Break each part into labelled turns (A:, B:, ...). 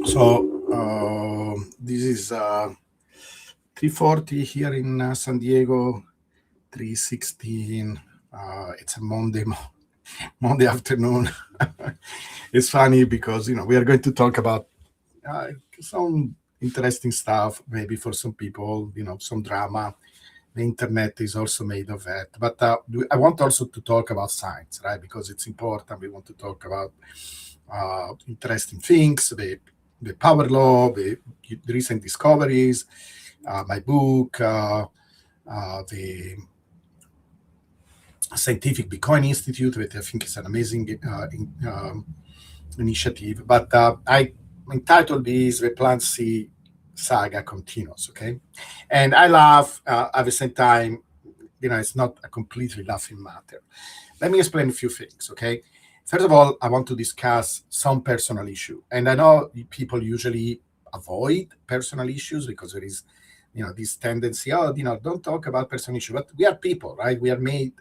A: So this is 3:40 here in San Diego, 3:16. It's a Monday afternoon. It's funny because we are going to talk about uh, some interesting stuff. Maybe for some people, some drama. The internet is also made of that. But I want also to talk about science, right? Because it's important. We want to talk about interesting things, the power law, the recent discoveries, my book, the Scientific Bitcoin Institute, which I think is an amazing initiative. But I entitled this the PlanC saga continues, okay? And I laugh at the same time, it's not a completely laughing matter. Let me explain a few things, okay? First of all, I want to discuss some personal issue. And I know people usually avoid personal issues because there is, this tendency, don't talk about personal issue. But we are people, right? We are made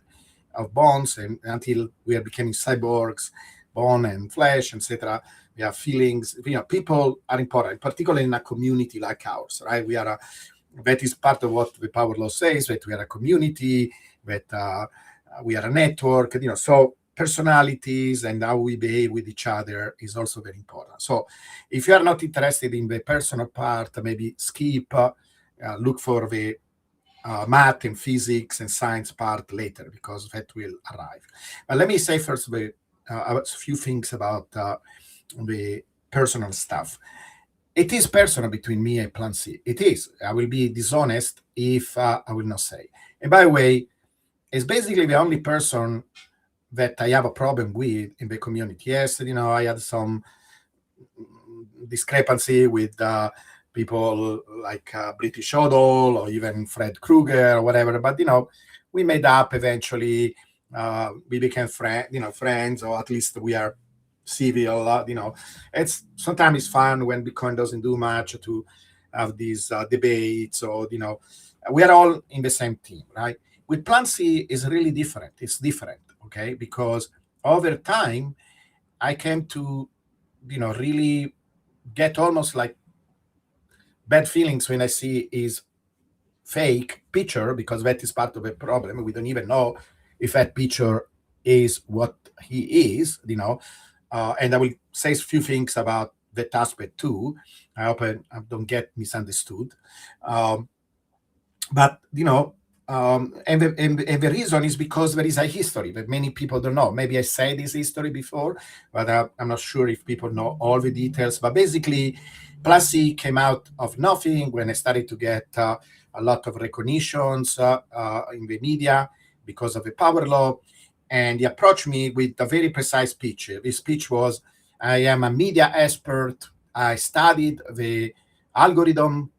A: of bones, and until we are becoming cyborgs, bone and flesh, etc. We have feelings. People are important, particularly in a community like ours, right? That is part of what the power law says, that we are a community, that we are a network. So personalities and how we behave with each other is also very important. So if you are not interested in the personal part, maybe skip. Look for the math and physics and science part later, because that will arrive. But let me say first a few things about the personal stuff. It is personal between me and PlanC. It is. I will be dishonest if I will not say. And by the way, it's basically the only person that I have a problem with in the community. Yes, I had some discrepancy with people like British Odol or even Fred Krueger or whatever. But we made up eventually. We became friends, or at least we are civil. It's sometimes it's fun when Bitcoin doesn't do much to have these debates, or we are all in the same team, right? With PlanC is really different. It's different, okay? Because over time, I came to really get almost like bad feelings when I see his fake picture, because that is part of the problem. We don't even know if that picture is what he is, and I will say a few things about that aspect too. I hope I don't get misunderstood. But and the reason is because there is a history that many people don't know. Maybe I said this history before, but I'm not sure if people know all the details. But basically, PlanC came out of nothing when I started to get a lot of recognitions in the media because of the power law. And he approached me with a very precise pitch. His pitch was, I am a media expert. I studied the algorithm.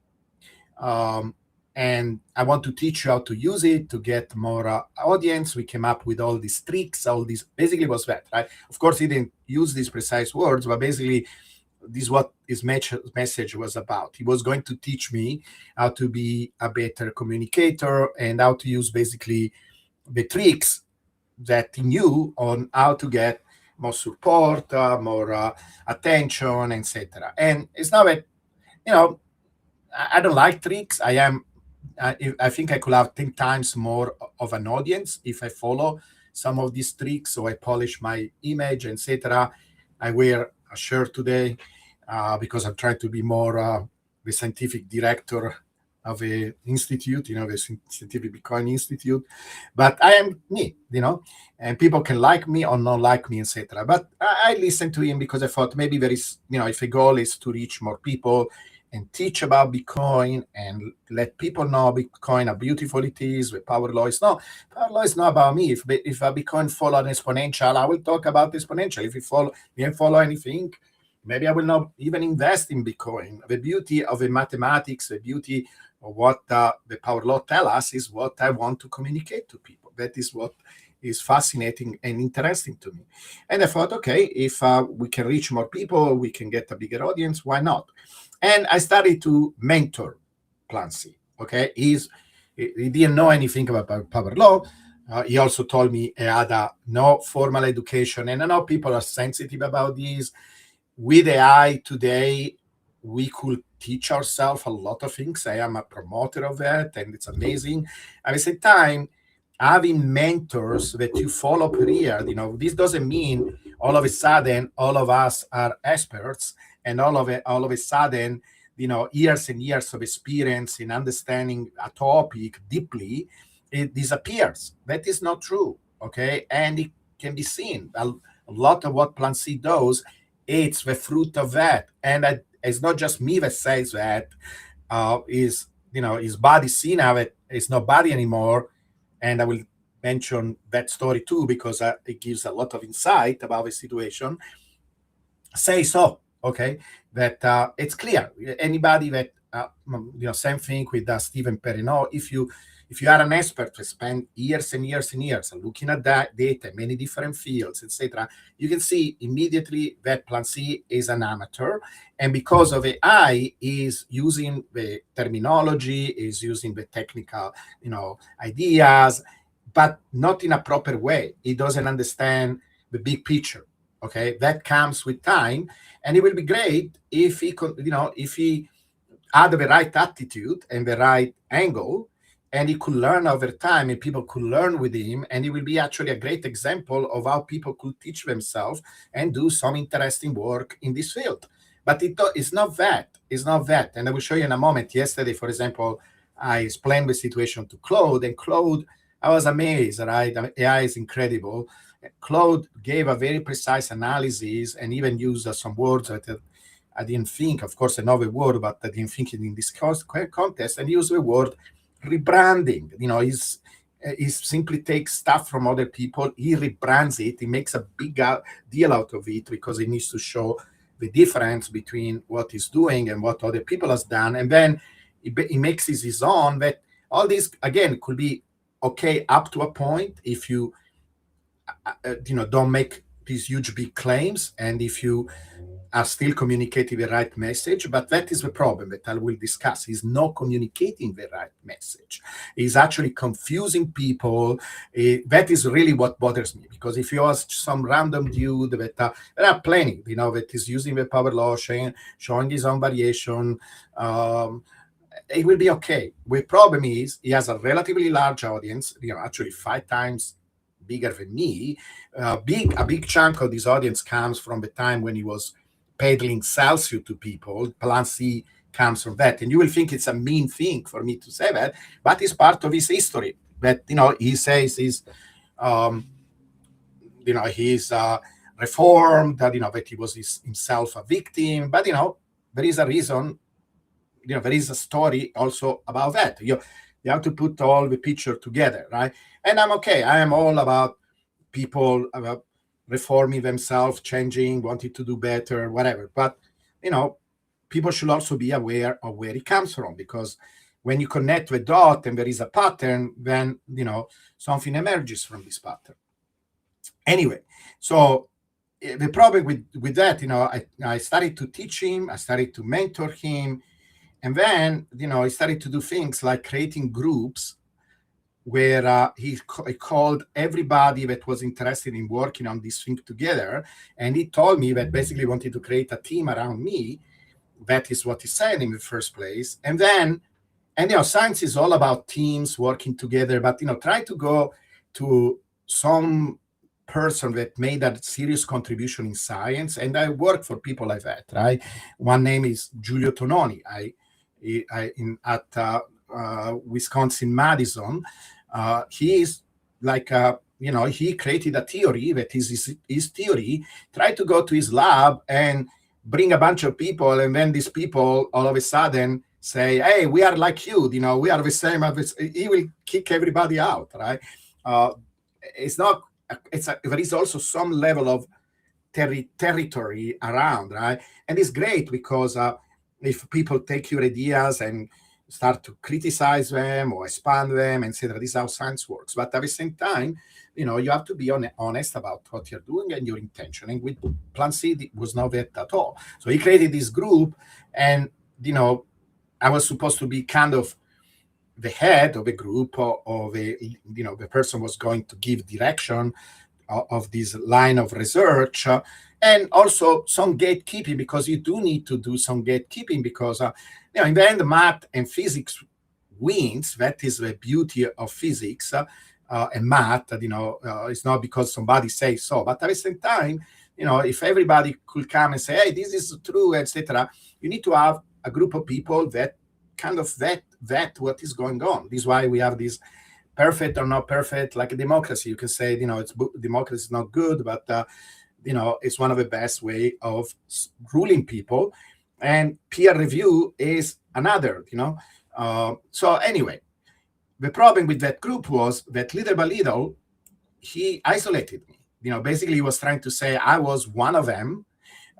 A: And I want to teach you how to use it to get more audience. We came up with all these tricks, all these, basically was that, right? Of course, he didn't use these precise words, but basically this is what his message was about. He was going to teach me how to be a better communicator and how to use basically the tricks that he knew on how to get more support, more attention, etc. And it's not that, I don't like tricks. I think I could have 10 times more of an audience if I follow some of these tricks. So I polish my image, etc. I wear a shirt today because I'm trying to be more the scientific director of a institute, the Scientific Bitcoin Institute. But I am me, and people can like me or not like me, etc. But I listened to him because I thought maybe there is, if a goal is to reach more people and teach about Bitcoin and let people know Bitcoin, how beautiful it is, the power law is not. Power law is not about me. If a Bitcoin follow an exponential, I will talk about exponential. If you didn't follow anything, maybe I will not even invest in Bitcoin. The beauty of the mathematics, the beauty of what the power law tell us is what I want to communicate to people. That is what is fascinating and interesting to me. And I thought, okay, if we can reach more people, we can get a bigger audience, why not? And I started to mentor PlanC. Okay, he didn't know anything about power law. He also told me he had no formal education, and I know people are sensitive about this. with AI today, we could teach ourselves a lot of things. I am a promoter of that, and it's amazing. At the same time, having mentors that you follow per year, this doesn't mean all of a sudden all of us are experts, and all of a sudden, years and years of experience in understanding a topic deeply, it disappears. That is not true. Okay, and it can be seen. A lot of what PlanC does, it's the fruit of that. And it's not just me that says that. His body seen how it's not body anymore. And I will mention that story too, because it gives a lot of insight about the situation. Say so, okay, that it's clear. Anybody that, same thing with Stephen Perrineau. If you are an expert to spend years and years and years looking at that data, many different fields, etc., you can see immediately that PlanC is an amateur. And because of AI, is using the terminology, is using the technical, ideas, but not in a proper way. He doesn't understand the big picture. Okay, that comes with time, and it will be great if he had the right attitude and the right angle, and he could learn over time, and people could learn with him, and it will be actually a great example of how people could teach themselves and do some interesting work in this field. But it's not that. It's not that. And I will show you in a moment. Yesterday, for example, I explained the situation to Claude, and Claude, I was amazed, right? AI is incredible. Claude gave a very precise analysis and even used some words that I didn't think, of course, another word, but I didn't think it in this context, and used the word rebranding. He simply takes stuff from other people, he rebrands it, he makes a big deal out of it because he needs to show the difference between what he's doing and what other people has done. And then he makes it his own. That all this, again, could be okay up to a point if you don't make these huge big claims, and if you are still communicating the right message. But that is the problem that I will discuss. He's not communicating the right message. He's actually confusing people. That is really what bothers me, because if you ask some random dude that there are plenty, that is using the power law, showing his own variation, it will be okay. The problem is he has a relatively large audience, actually 5 times bigger than me. A big chunk of this audience comes from the time when he was peddling Celsius to people. PlanC comes from that. And you will think it's a mean thing for me to say that, but it's part of his history. That, he says he's reformed, that, that he was himself a victim. But, there is a reason, there is a story also about that. You have to put all the picture together, right? And I'm okay. I am all about people reforming themselves, changing, wanting to do better, whatever. But, people should also be aware of where it comes from, because when you connect the dot and there is a pattern, then, something emerges from this pattern. Anyway, so the problem with that, I started to teach him, I started to mentor him, and then, he started to do things like creating groups where he called everybody that was interested in working on this thing together. And he told me that basically wanted to create a team around me. That is what he said in the first place. And science is all about teams working together, but, try to go to some person that made a serious contribution in science. And I work for people like that, right? One name is Giulio Tononi. At Wisconsin-Madison, he is like he created a theory that is his theory. Tried to go to his lab and bring a bunch of people, and then these people all of a sudden say, "Hey, we are like you. We are the same." He will kick everybody out, right? It's not. There is also some level of territory around, right? And it's great because if people take your ideas and start to criticize them or expand them and say that this is how science works. But at the same time, you have to be honest about what you're doing and your intention. And with PlanC, it was not that at all. So he created this group, and, I was supposed to be kind of the head of a group, or the person was going to give direction of this line of research, and also some gatekeeping, because you do need to do some gatekeeping, because in the end, math and physics wins. That is the beauty of physics and math. It's not because somebody says so, but at the same time, if everybody could come and say, "Hey, this is true," etc., you need to have a group of people that kind of vet what is going on. This is why we have this perfect or not perfect, like a democracy. You can say, democracy is not good, but it's one of the best way of ruling people, and peer review is another. So anyway, the problem with that group was that little by little he isolated me. Basically he was trying to say I was one of them,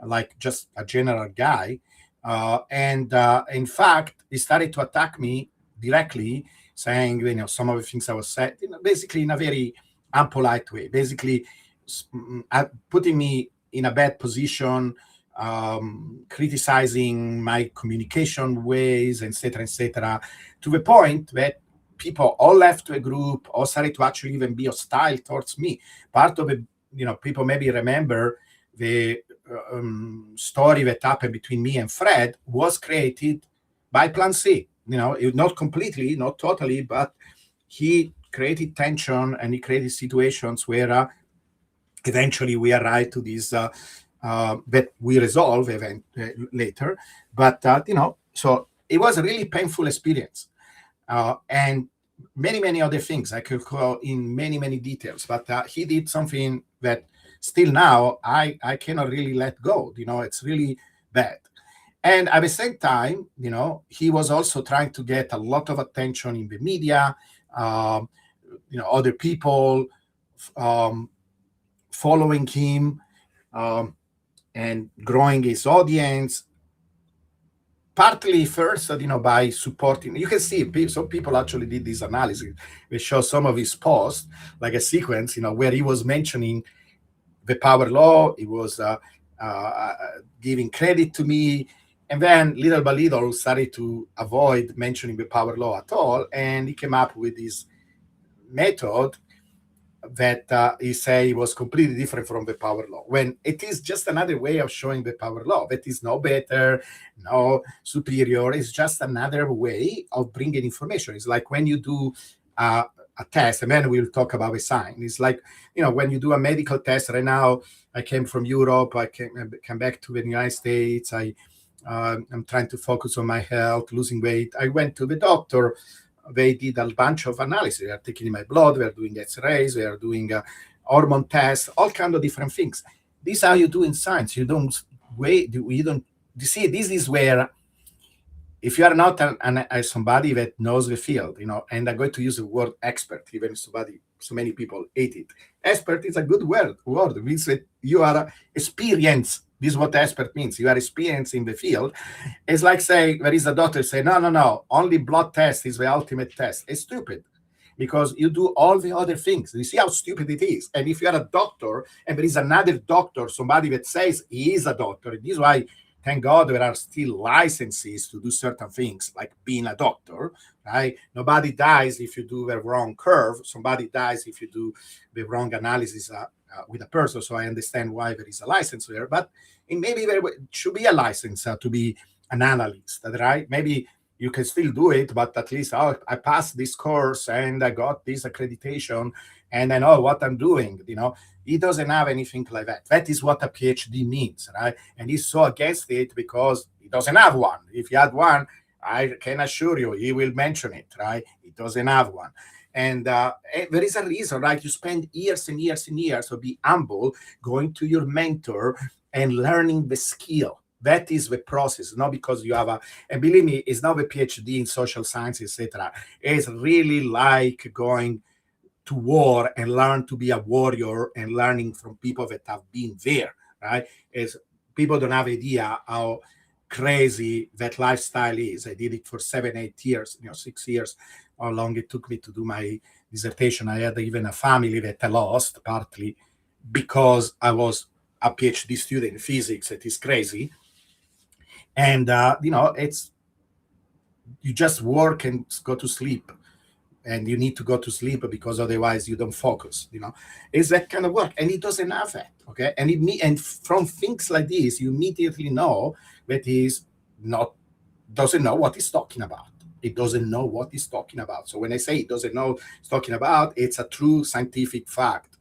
A: like just a general guy, and in fact he started to attack me directly, saying some of the things I was said, basically in a very unpolite way, basically putting me in a bad position, criticizing my communication ways, etc., to the point that people all left the group or started to actually even be hostile towards me. Part of it, people maybe remember the story that happened between me and Fred was created by PlanC. Not completely, not totally, but he created tension and he created situations where eventually we arrived to this that we resolve later. But so it was a really painful experience, and many other things I could call in many details. But he did something that still now I cannot really let go. It's really bad. And at the same time, he was also trying to get a lot of attention in the media, other people following him, and growing his audience. Partly first, by supporting. You can see some people actually did this analysis. They show some of his posts, like a sequence, where he was mentioning the power law. He was giving credit to me, and then little by little started to avoid mentioning the power law at all. And he came up with this method that he say was completely different from the power law, when it is just another way of showing the power law. That is no better, no superior. It's just another way of bringing information. It's like when you do a test, and then we'll talk about a sign. It's like, when you do a medical test. Right now, I came from Europe. I came back to the United States. I'm trying to focus on my health, losing weight. I went to the doctor. They did a bunch of analysis. They are taking my blood. They are doing X-rays. They are doing hormone tests, all kinds of different things. This is how you do in science. You don't wait. You don't. You see, this is where, if you are not somebody that knows the field, and I'm going to use the word expert, even so many people hate it. Expert is a good word. It means that you are experienced. This is what expert means. You are experienced in the field. It's like saying, there is a doctor say, no, only blood test is the ultimate test. It's stupid, because you do all the other things. You see how stupid it is. And if you are a doctor and there is another doctor, somebody that says he is a doctor, this is why, thank God, there are still licenses to do certain things, like being a doctor, right? Nobody dies if you do the wrong curve. Somebody dies if you do the wrong analysis with a person. So I understand why there is a license there, but maybe there should be a license to be an analyst, right? Maybe you can still do it, but at least, I passed this course and I got this accreditation and I know what I'm doing. He doesn't have anything like that. That is what a PhD means, right? And he's so against it because he doesn't have one. If he had one, I can assure you, he will mention it, right? He doesn't have one. And there is a reason, right? You spend years and years and years, so be humble, going to your mentor and learning the skill. That is the process, not because you have and believe me, it's not a PhD in social science, etc. It's really like going to war and learn to be a warrior and learning from people that have been there, right? Is people don't have idea how crazy that lifestyle is. I did it for 7-8 years, 6 years, how long it took me to do my dissertation. I had even a family that I lost, partly because I was a PhD student in physics. It is crazy. And it's, you just work and go to sleep. and you need to go to sleep because otherwise you don't focus. It's that kind of work, and it doesn't have that. Okay, and from things like this, you immediately know that he's not doesn't know what he's talking about. It doesn't know what he's talking about. So when I say it doesn't know what he's talking about, it's a true scientific fact,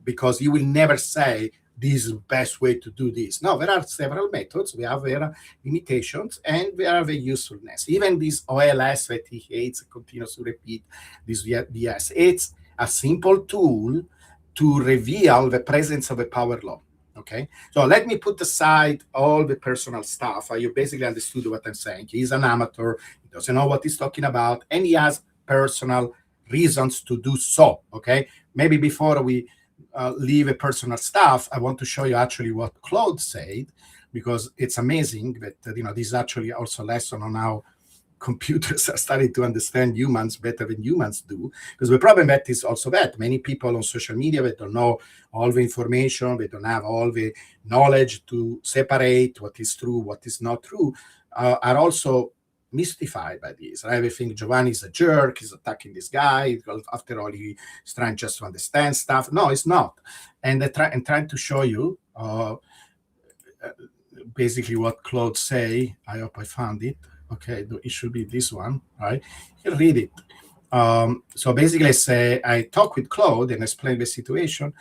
A: because you will never say this is the best way to do this. No, there are several methods. We have their limitations and we have their usefulness. Even this OLS that he hates, continues to repeat this BS. It's a simple tool to reveal the presence of a power law. Okay, so let me put aside all the personal stuff. You basically understood what I'm saying. He's an amateur, he doesn't know what he's talking about, and he has personal reasons to do so. Okay, maybe before we leave a personal stuff, I want to show you actually what Claude said, because it's amazing that this is actually also a lesson on how computers are starting to understand humans better than humans do. Because the problem that is also that many people on social media, they don't know all the information, they don't have all the knowledge to separate what is true, what is not true, are also mystified by this. Right? They think Giovanni is a jerk, he's attacking this guy. After all, he's trying just to understand stuff. No, it's not. And I'm trying to show you basically what Claude say. I hope I found it. Okay, it should be this one, right? You read it. So basically, I talk with Claude and explain the situation,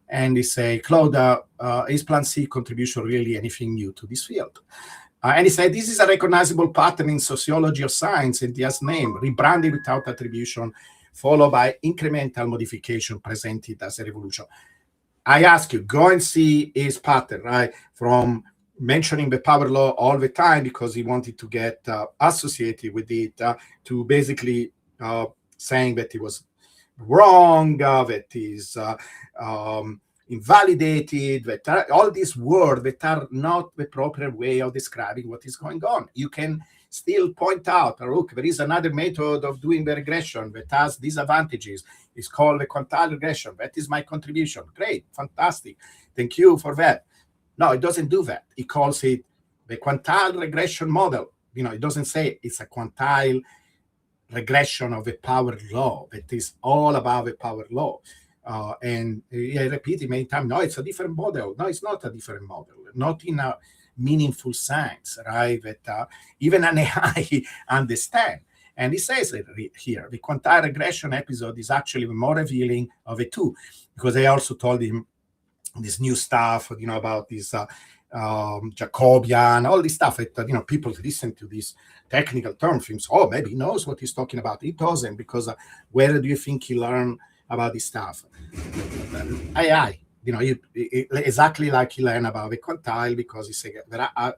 A: and he say, Claude, is PlanC contribution really anything new to this field? And he said, this is a recognizable pattern in sociology or science, and he has name, rebranding without attribution, followed by incremental modification presented as a revolution. I ask you, go and see his pattern, right? From mentioning the power law all the time because he wanted to get associated with it, to basically saying that he was wrong, that is invalidated, that all these words that are not the proper way of describing what is going on. You can still point out, look, there is another method of doing the regression that has disadvantages. It's called the quantile regression. That is my contribution. Great, fantastic. Thank you for that. No, it doesn't do that. It calls it the quantile regression model. It doesn't say it's a quantile regression of a power law. That is all about the power law. And I repeat it many times. No, it's a different model. No, it's not a different model. Not in a meaningful sense, right? That even an AI understand. And he says it here, the quantile regression episode is actually more revealing of it too, because I also told him this new stuff, about this Jacobian, all this stuff that, people listen to these technical terms, thinks, oh, maybe he knows what he's talking about. He doesn't, because where do you think he learned about this stuff? AI, exactly like he learned about the quantile, because he said,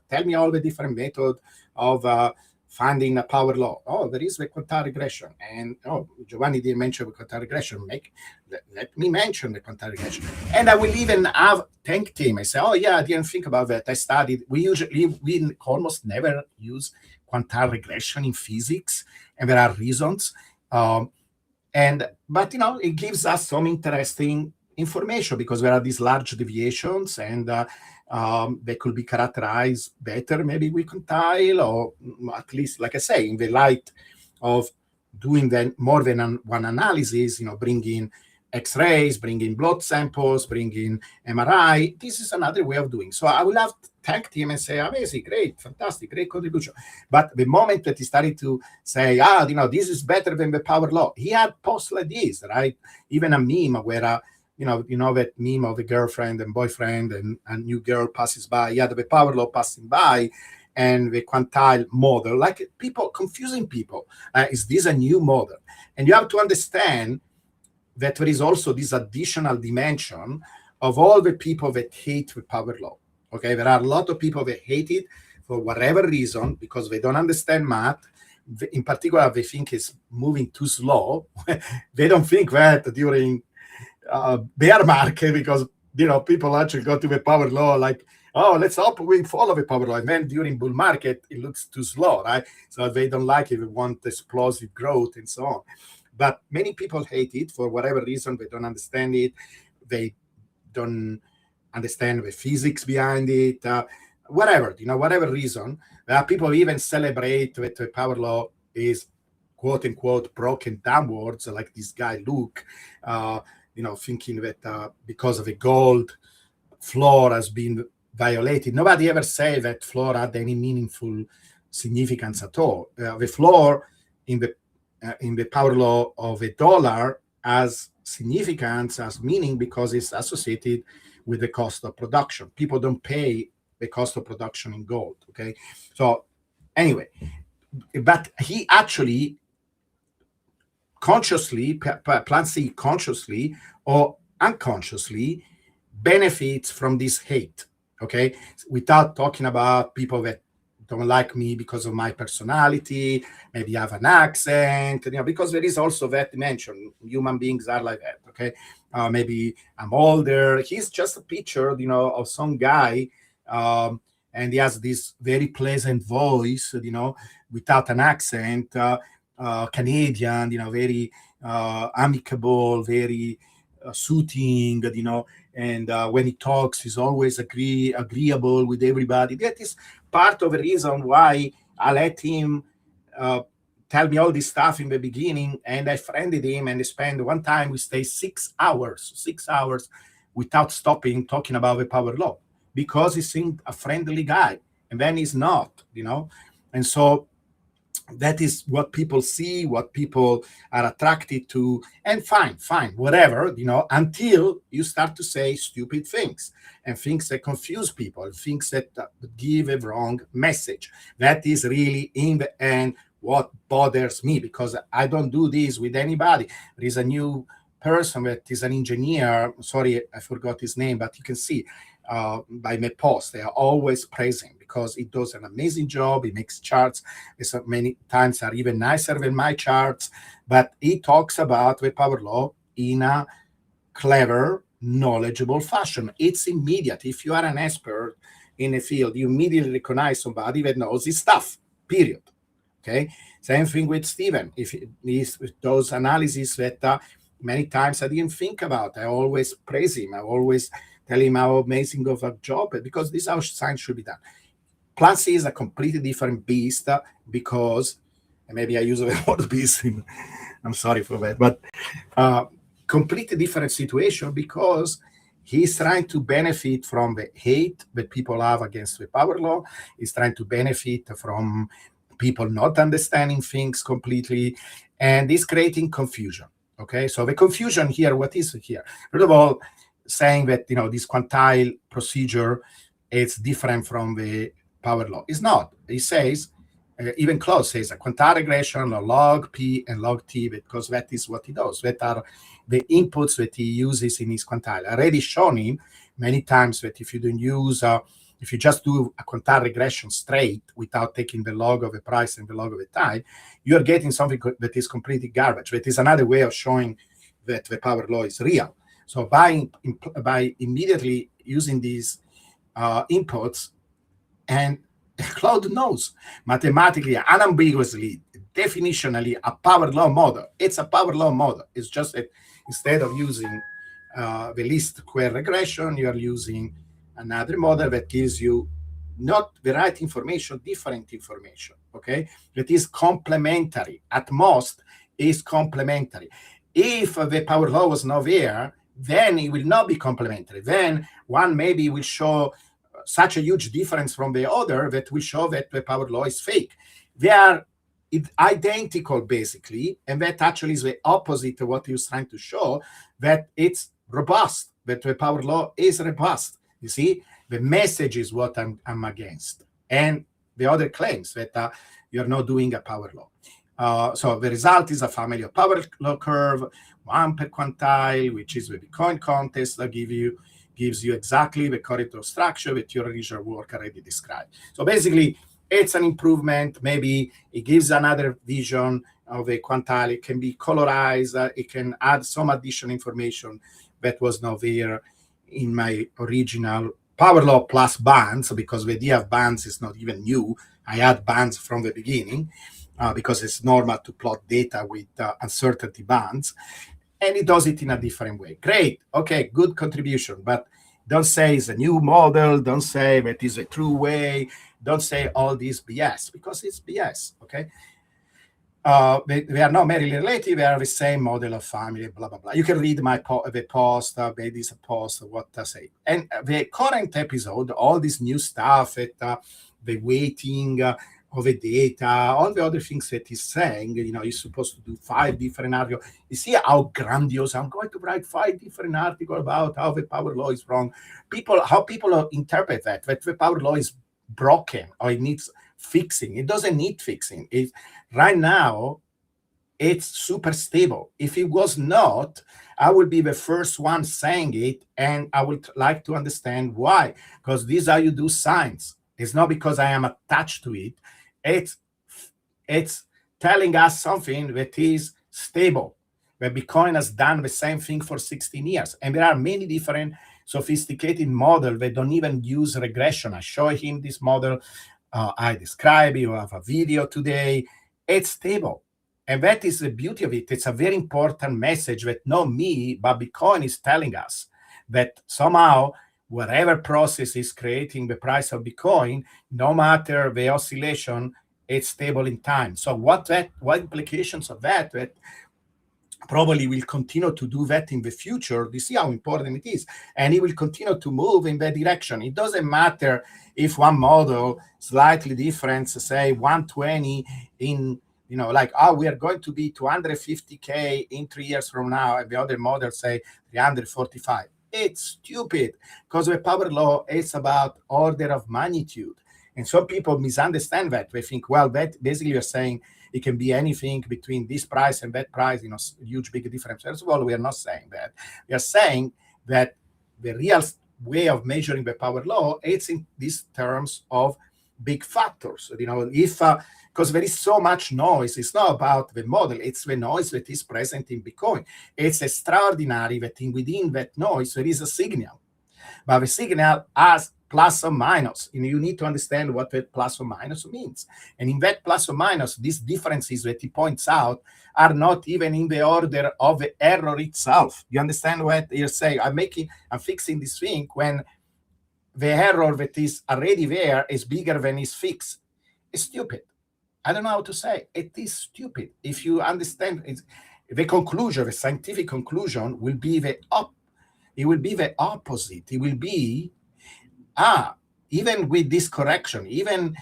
A: tell me all the different methods of finding a power law. Oh, there is the quantile regression. And Giovanni didn't mention the quantile regression. Let me mention the quantile regression. And I will even have thanked him. I say, oh yeah, I didn't think about that. I studied. We almost never use quantile regression in physics, and there are reasons. But it gives us some interesting information, because there are these large deviations, and they could be characterized better maybe with quantile, or at least, like I say, in the light of doing more than one analysis, bringing X-rays, bringing blood samples, bringing MRI. This is another way of doing. So I will have thanked him and say, amazing, great, fantastic, great contribution. But the moment that he started to say, this is better than the power law, he had posts like this, right? Even a meme where that meme of the girlfriend and boyfriend, and a new girl passes by. Yeah, the power law passing by, and the quantile model, like confusing people. Is this a new model? And you have to understand that there is also this additional dimension of all the people that hate the power law. Okay, there are a lot of people that hate it for whatever reason, because they don't understand math. In particular, they think it's moving too slow. They don't think that during bear market, because people actually go to the power law like, oh, let's hope we follow the power law. And then during bull market, it looks too slow, right? So they don't like it. They want explosive growth and so on. But many people hate it for whatever reason. They don't understand it. They don't understand the physics behind it. Whatever reason. People even celebrate that the power law is quote unquote broken downwards, like this guy Luke, thinking that because of a gold floor has been violated. Nobody ever said that floor had any meaningful significance at all. The floor in the power law of a dollar has significance, has meaning, because it's associated with the cost of production. People don't pay the cost of production in gold. Okay, so anyway, but he actually consciously, PlanC consciously or unconsciously, benefits from this hate. Okay, without talking about people that don't like me because of my personality, maybe have an accent, because there is also that dimension. Human beings are like that. Okay, maybe I'm older. He's just a picture, of some guy, and he has this very pleasant voice, without an accent, Canadian, very amicable, very soothing, and when he talks, he's always agreeable with everybody. That is part of the reason why I let him tell me all this stuff in the beginning, and I friended him, and I spent one time, we stayed 6 hours without stopping, talking about the power law, because he seemed a friendly guy, and then he's not, and so that is what people see, what people are attracted to, and fine, whatever, until you start to say stupid things and things that confuse people, things that give a wrong message. That is really, in the end, what bothers me, because I don't do this with anybody. There is a new person that is an engineer. Sorry, I forgot his name, but you can see by my post, they are always praising, because he does an amazing job. He makes charts. So many times are even nicer than my charts, but he talks about the power law in a clever, knowledgeable fashion. It's immediate. If you are an expert in a field, you immediately recognize somebody that knows his stuff, period. Okay. Same thing with Stephen. If he's those analyses that many times I didn't think about, I always praise him. I always tell him how amazing of a job, because this is how science should be done. PlanC is a completely different beast, because, and maybe I use the word beast, I'm sorry for that, but completely different situation, because he's trying to benefit from the hate that people have against the power law. He's trying to benefit from people not understanding things completely, and he's creating confusion. Okay, so the confusion here, what is here? First of all, saying that this quantile procedure is different from the power law. It's not. He says, even Claude says, a quantile regression or log P and log T, because that is what he does. That are the inputs that he uses in his quantile. I already shown him many times that if you don't use, if you just do a quantile regression straight without taking the log of the price and the log of the time, you're getting something that is completely garbage. That is another way of showing that the power law is real. So by immediately using these inputs, and Claude knows mathematically, unambiguously, definitionally, a power law model. It's a power law model. It's just that instead of using the least square regression, you are using another model that gives you not the right information, different information. Okay, that is complementary. At most, is complementary. If the power law was not there, then it will not be complementary. Then one maybe will show such a huge difference from the other that will show that the power law is fake. They are identical, basically, and that actually is the opposite of what he was trying to show, that it's robust, that the power law is robust. You see, the message is what I'm against, and the other claims that you're not doing a power law. So the result is a family of power law curve, one per quantile, which is the Bitcoin contest that gives you exactly the correct structure that your original work already described. So basically, it's an improvement. Maybe it gives another vision of a quantile. It can be colorized. It can add some additional information that was not there in my original power law plus bands, because the idea of bands is not even new. I had bands from the beginning because it's normal to plot data with uncertainty bands. And it does it in a different way. Great. Okay, good contribution. But don't say it's a new model. Don't say that is a true way. Don't say all this BS, because it's BS. Okay. they are not merely related, they are the same model of family, blah, blah, blah. You can read the post, maybe it's a post, what I say. And the current episode, all this new stuff, the weighting of the data, all the other things that he's saying, he's supposed to do 5 different articles. You see how grandiose, I'm going to write 5 different articles about how the power law is wrong. How people interpret that the power law is broken or it needs fixing. It doesn't need fixing. Right now, it's super stable. If it was not, I would be the first one saying it, and I would like to understand why. Because this is how you do science. It's not because I am attached to it. It's telling us something that is stable. Where Bitcoin has done the same thing for 16 years. And there are many different sophisticated models that don't even use regression. I show him this model. I describe it. You have a video today. It's stable. And that is the beauty of it. It's a very important message that not me, but Bitcoin is telling us that somehow whatever process is creating the price of Bitcoin, no matter the oscillation, it's stable in time. So what implications of that probably will continue to do that in the future. You see how important it is. And it will continue to move in that direction. It doesn't matter if one model slightly different, say 120 in, we are going to be 250K in 3 years from now, and the other model say 345. It's stupid, because the power law is about order of magnitude. And some people misunderstand that. They think, well, that basically you're saying it can be anything between this price and that price, huge, big difference. First of all, we are not saying that. We are saying that the real way of measuring the power law, it's in these terms of big factors. Because there is so much noise. It's not about the model. It's the noise that is present in Bitcoin. It's extraordinary that within that noise, there is a signal. But the signal has plus or minus. And you need to understand what that plus or minus means. And in that plus or minus, these differences that he points out are not even in the order of the error itself. You understand what you're saying? I'm fixing this thing when the error that is already there is bigger than is fixed. It's stupid. I don't know how to say. It is stupid. If you understand it, the conclusion, the scientific conclusion will be it will be the opposite. It will be, even with this correction, even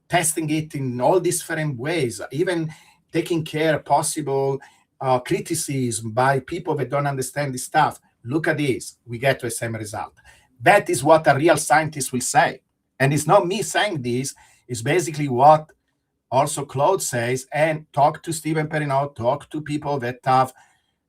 A: testing it in all different ways, even taking care of possible criticism by people that don't understand this stuff. Look at this. We get to the same result. That is what a real scientist will say. And it's not me saying this. It's basically what also Claude says. And talk to Stephen Perinault, talk to people that have,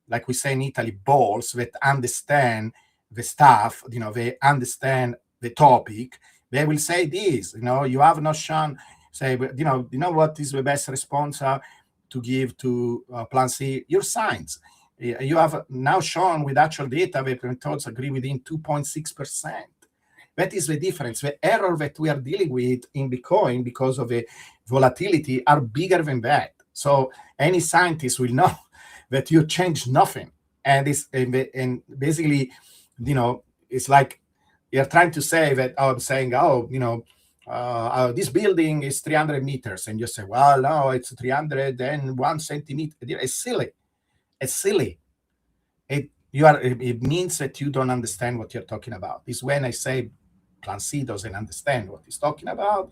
A: like we say in Italy, balls, that understand the stuff, they understand the topic. They will say this, you have not shown, say, what is the best response to give to PlanC? Your science. You have now shown with actual data that methods agree within 2.6%. That is the difference. The error that we are dealing with in Bitcoin because of the volatility are bigger than that. So any scientist will know that you change nothing. And basically, it's like you're trying to say that, I'm saying, this building is 300 meters. And you say, well, no, it's 301 centimeters. It's silly. It's silly. It means that you don't understand what you're talking about. It's when I say PlanC doesn't understand what he's talking about.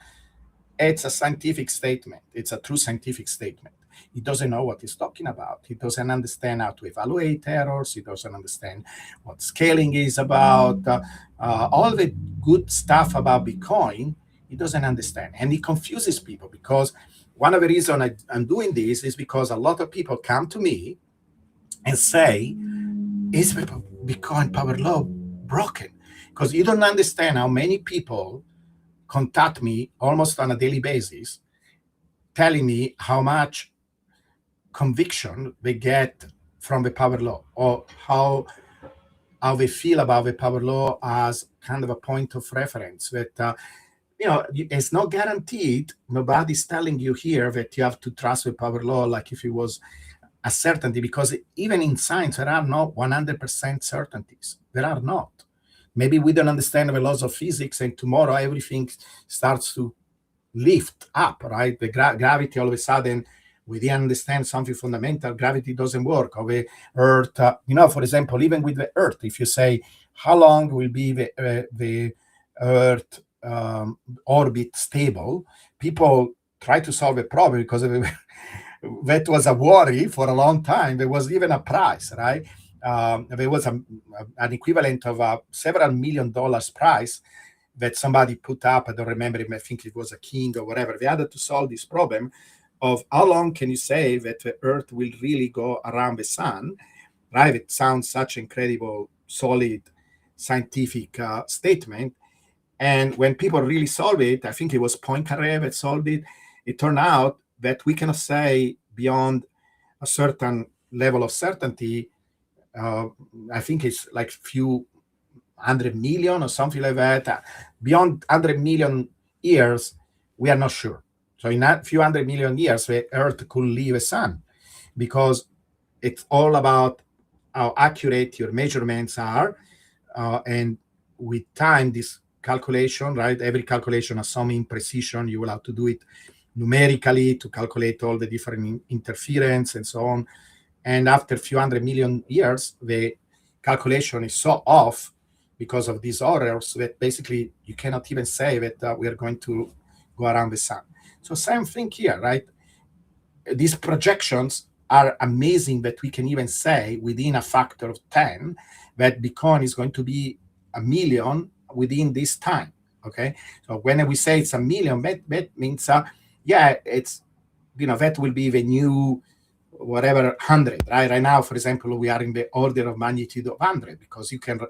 A: It's a scientific statement. It's a true scientific statement. He doesn't know what he's talking about. He doesn't understand how to evaluate errors. He doesn't understand what scaling is about. All the good stuff about Bitcoin, he doesn't understand. And he confuses people, because one of the reasons I'm doing this is because a lot of people come to me and say, is Bitcoin power law broken? Because you don't understand how many people contact me almost on a daily basis, telling me how much conviction they get from the power law, or how they feel about the power law as kind of a point of reference. That it's not guaranteed. Nobody's telling you here that you have to trust the power law like if it was a certainty, because even in science there are not 100% certainties. There are not. Maybe we don't understand the laws of physics, and tomorrow everything starts to lift up, right? The gravity all of a sudden, we didn't understand something fundamental. Gravity doesn't work. Or the Earth, for example, even with the Earth, if you say how long will be the Earth orbit stable, people try to solve a problem because that was a worry for a long time. There was even a price, right? There was an equivalent of a several $1 million price that somebody put up. I don't remember him. I think it was a king or whatever. They had to solve this problem of how long can you say that the Earth will really go around the sun, right? It sounds such incredible, solid scientific statement. And when people really solve it, I think it was Poincaré that solved it. It turned out that we cannot say beyond a certain level of certainty. I think it's like few 100 million or something like that. Beyond 100 million years, we are not sure. So in a few 100 million years, the Earth could leave the sun, because it's all about how accurate your measurements are. And with time, this calculation, right? Every calculation has some imprecision. You will have to do it numerically to calculate all the different interference and so on. And after a few 100 million years, the calculation is so off because of these errors that basically you cannot even say that we are going to go around the sun. So same thing here, right? These projections are amazing that we can even say within a factor of 10 that Bitcoin is going to be 1 million within this time. Okay, so when we say it's 1 million, that means it's that will be the new whatever 100, right now, for example, we are in the order of magnitude of 100, because you can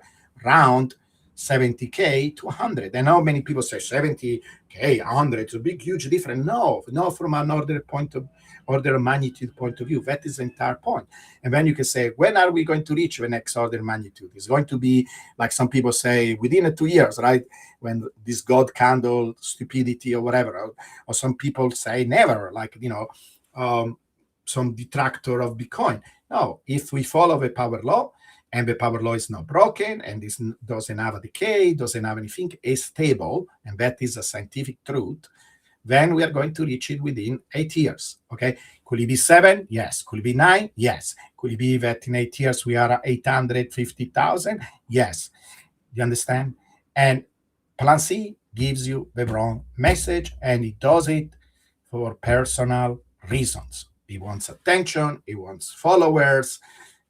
A: round 70K to 100. And how many people say 70K, 100, it's a big huge difference. No, from an order of magnitude point of view, that is the entire point. And then you can say, when are we going to reach the next order of magnitude? It's going to be, like some people say, within 2 years, right? When this God candle stupidity or whatever. Or some people say never, like, some detractor of Bitcoin. No, if we follow the power law, and the power law is not broken, and this doesn't have a decay, doesn't have anything, is stable, and that is a scientific truth, then we are going to reach it within 8 years. Okay, could it be 7? Yes. Could it be 9? Yes. Could it be that in 8 years we are at 850,000? Yes. You understand? And PlanC gives you the wrong message, and it does it for personal reasons. He wants attention, he wants followers,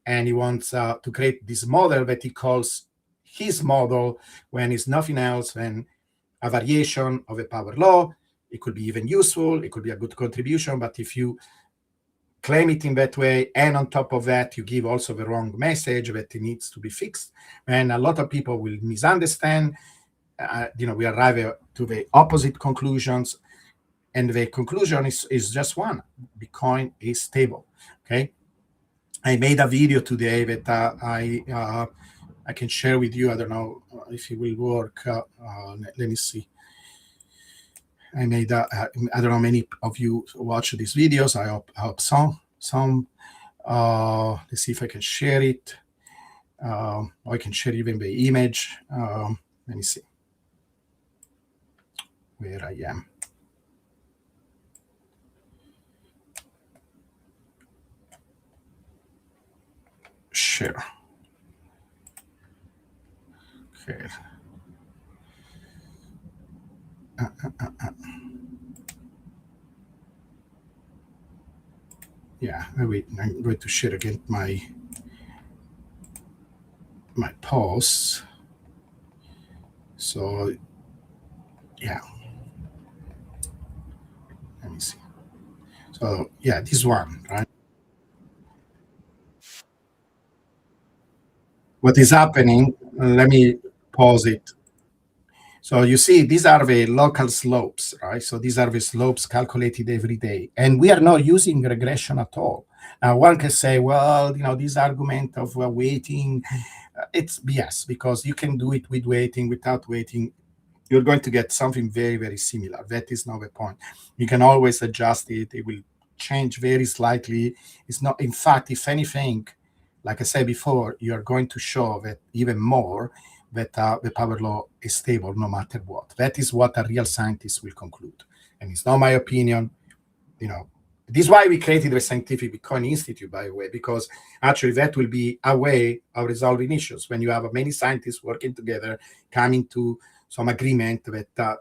A: and he wants to create this model that he calls his model, when it's nothing else than a variation of a power law. It could be even useful, it could be a good contribution, but if you claim it in that way, and on top of that, you give also the wrong message that it needs to be fixed, and a lot of people will misunderstand. We arrive to the opposite conclusions. And the conclusion is just one: Bitcoin is stable. Okay, I made a video today that I can share with you. I don't know if it will work. Let me see. I made I don't know, many of you watch these videos. I hope some. Let's see if I can share it. Or I can share even the image. Let me see where I am. Share. Okay. Yeah, wait, I'm going to share again my posts. So yeah, let me see. So yeah, this one, right? What is happening? Let me pause it. So you see, these are the local slopes, right? So these are the slopes calculated every day. And we are not using regression at all. Now, one can say, well, this argument of weighting, it's BS, because you can do it with weighting, without weighting. You're going to get something very, very similar. That is not the point. You can always adjust it. It will change very slightly. It's not, in fact, if anything, like I said before, you're going to show that even more that the power law is stable no matter what. That is what a real scientist will conclude. and it's not my opinion. This is why we created the Scientific Bitcoin Institute, by the way, because actually that will be a way of resolving issues when you have many scientists working together, coming to some agreement that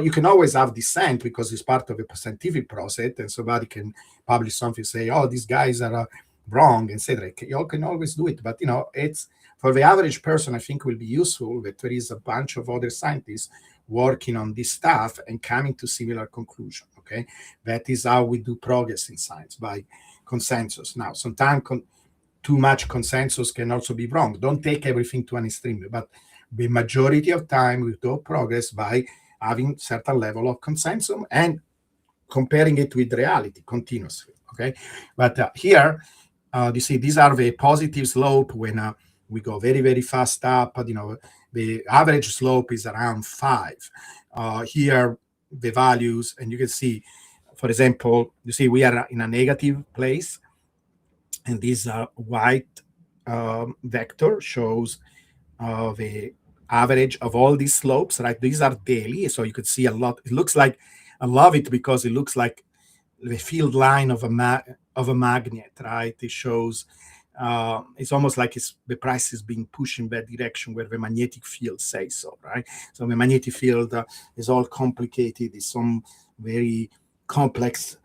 A: you can always have dissent because it's part of a scientific process, and somebody can publish something, say, oh, these guys are wrong, etc. You can always do it, but it's for the average person. I think will be useful that there is a bunch of other scientists working on this stuff and coming to similar conclusion. Okay, that is how we do progress in science, by consensus. Now, sometimes too much consensus can also be wrong. Don't take everything to an extreme, but the majority of time we do progress by having certain level of consensus and comparing it with reality continuously. Okay, but here you see these are the positive slope when we go very, very fast up. The average slope is around 5. Here the values, and you can see, for example, you see we are in a negative place, and this white vector shows the average of all these slopes, right? These are daily, so you could see a lot. It looks like, I love it because it looks like the field line of a magnet, right? It shows it's almost like the price is being pushed in that direction where the magnetic field says so, right? So the magnetic field is all complicated. It's some very complex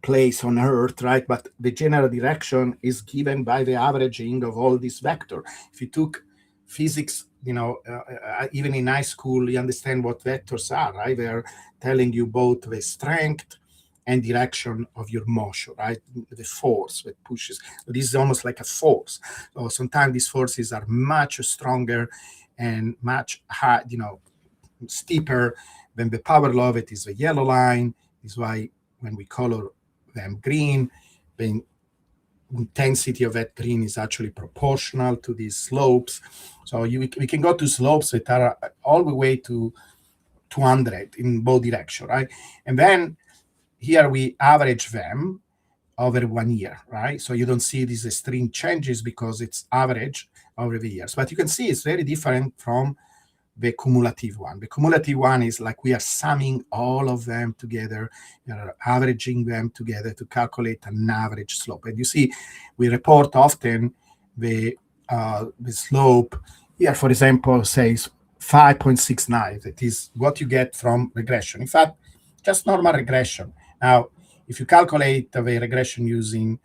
A: place on Earth, right? But the general direction is given by the averaging of all these vectors. If you took physics, even in high school, you understand what vectors are, right? They are telling you both the strength and direction of your motion, right? The force that pushes. This is almost like a force. So sometimes these forces are much stronger and much high, steeper than the power law. That is the yellow line. This is why when we color them green, the intensity of that green is actually proportional to these slopes. So we can go to slopes that are all the way to 200 in both directions, right? And then here we average them over 1 year, right? So you don't see these extreme changes because it's average over the years. But you can see it's very different from the cumulative one. The cumulative one is like we are summing all of them together, averaging them together to calculate an average slope. And you see, we report often the slope here, for example, says 5.69. That is what you get from regression. In fact, just normal regression. Now, if you calculate the regression using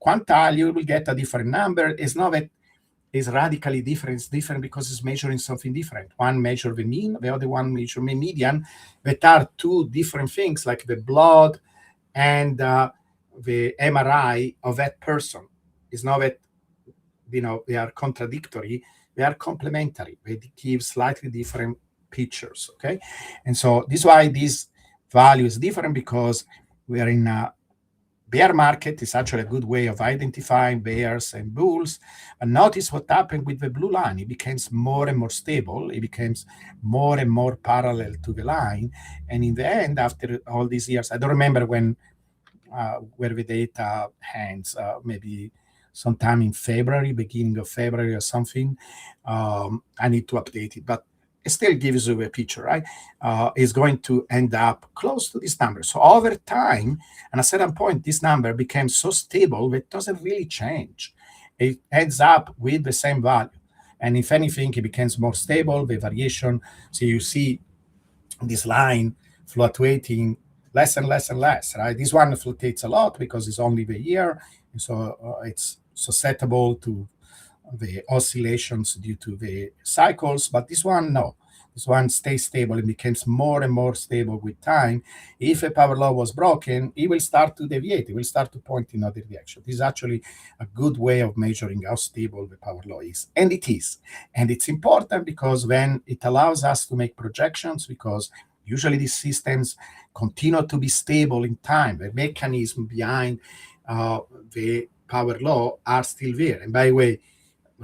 A: quantile, you will get a different number. It's not that it's radically different. It's different because it's measuring something different. One measure the mean, the other one measure the median. That are two different things, like the blood and the MRI of that person. It's not that they are contradictory. They are complementary. They give slightly different pictures. Okay, and so this is why this value is different, because we are in a bear market. Is actually a good way of identifying bears and bulls. And notice what happened with the blue line. It becomes more and more stable. It becomes more and more parallel to the line. And in the end, after all these years, I don't remember when where the data hands, maybe sometime in February, beginning of February or something. I need to update it, but it still gives you a picture, right? Is going to end up close to this number. So over time, at a certain point, this number becomes so stable that it doesn't really change. It ends up with the same value. And if anything, it becomes more stable, the variation. So you see this line fluctuating less and less and less, right? This one fluctuates a lot because it's only the year. And so it's susceptible to the oscillations due to the cycles, but this one, no. This one stays stable and becomes more and more stable with time. If a power law was broken, it will start to deviate. It will start to point in other direction. This is actually a good way of measuring how stable the power law is. And it is. And it's important because when it allows us to make projections, because usually these systems continue to be stable in time. The mechanism behind the power law are still there. And by the way,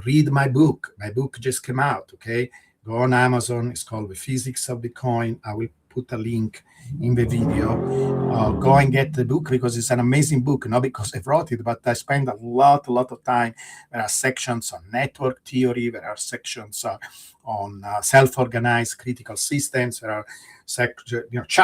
A: read my book. My book just came out, okay? Go on Amazon. It's called The Physics of Bitcoin. I will put a link in the video. Go and get the book because it's an amazing book, not because I wrote it, but I spend a lot of time. There are sections on network theory, there are sections on self-organized critical systems, there are